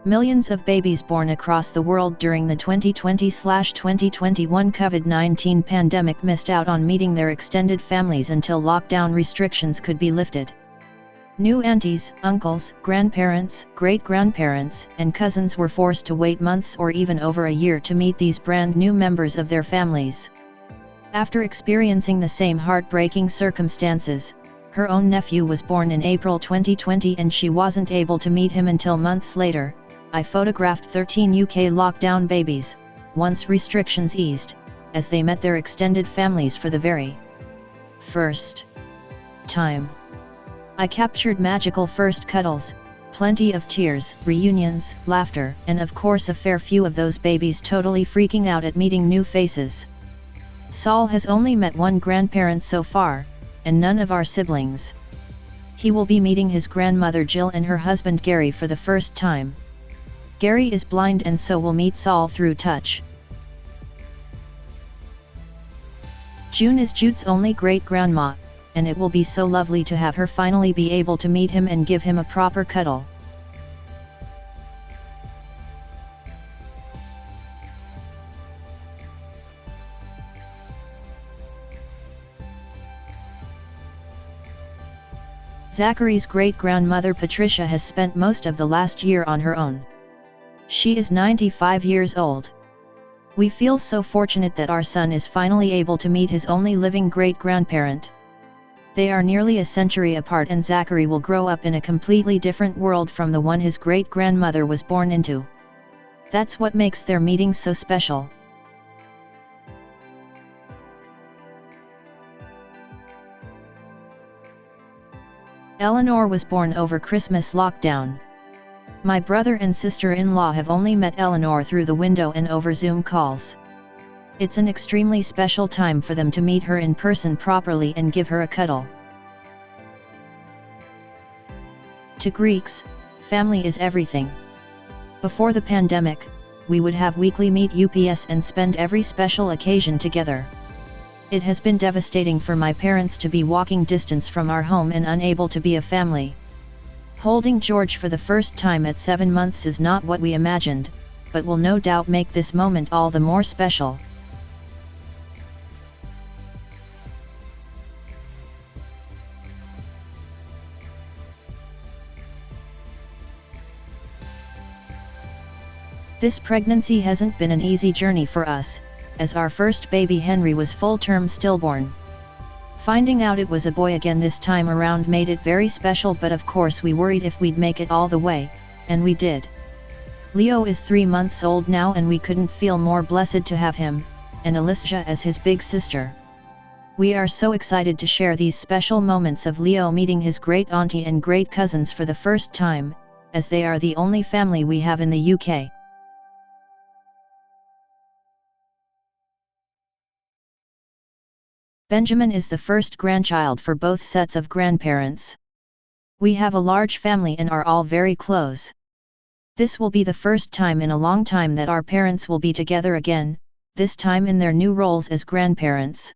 Millions of babies born across the world during the 2020-2021 COVID-19 pandemic missed out on meeting their extended families until lockdown restrictions could be lifted. New aunties, uncles, grandparents, great-grandparents, and cousins were forced to wait months or even over a year to meet these brand new members of their families. After experiencing the same heartbreaking circumstances, her own nephew was born in April 2020 and she wasn't able to meet him until months later. I photographed 13 UK lockdown babies, once restrictions eased, as they met their extended families for the very first time. I captured magical first cuddles, plenty of tears, reunions, laughter, and of course a fair few of those babies totally freaking out at meeting new faces. Saul has only met one grandparent so far, and none of our siblings. He will be meeting his grandmother Jill and her husband Gary for the first time. Gary is blind and so will meet Saul through touch. June is Jude's only great-grandma, and it will be so lovely to have her finally be able to meet him and give him a proper cuddle. Zachary's great-grandmother Patricia has spent most of the last year on her own. She is 95 years old. We feel so fortunate that our son is finally able to meet his only living great-grandparent. They are nearly a century apart and Zachary will grow up in a completely different world from the one his great-grandmother was born into. That's what makes their meeting so special. Eleanor was born over Christmas lockdown. My brother and sister-in-law have only met Eleanor through the window and over Zoom calls. It's an extremely special time for them to meet her in person properly and give her a cuddle. To Greeks, family is everything. Before the pandemic, we would have weekly meet ups and spend every special occasion together. It has been devastating for my parents to be walking distance from our home and unable to be a family. Holding George for the first time at 7 months is not what we imagined, but will no doubt make this moment all the more special. This pregnancy hasn't been an easy journey for us, as our first baby Henry was full-term stillborn. Finding out it was a boy again this time around made it very special, but of course we worried if we'd make it all the way, and we did. Leo is 3 months old now and we couldn't feel more blessed to have him, and Alicia as his big sister. We are so excited to share these special moments of Leo meeting his great auntie and great cousins for the first time, as they are the only family we have in the UK. Benjamin is the first grandchild for both sets of grandparents. We have a large family and are all very close. This will be the first time in a long time that our parents will be together again, this time in their new roles as grandparents.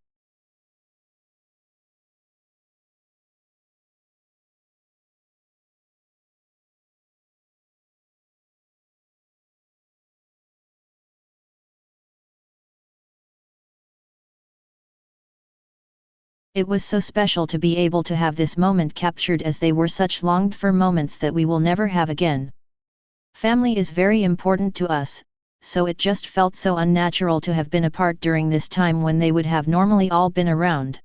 It was so special to be able to have this moment captured, as they were such longed-for moments that we will never have again. Family is very important to us, so it just felt so unnatural to have been apart during this time when they would have normally all been around.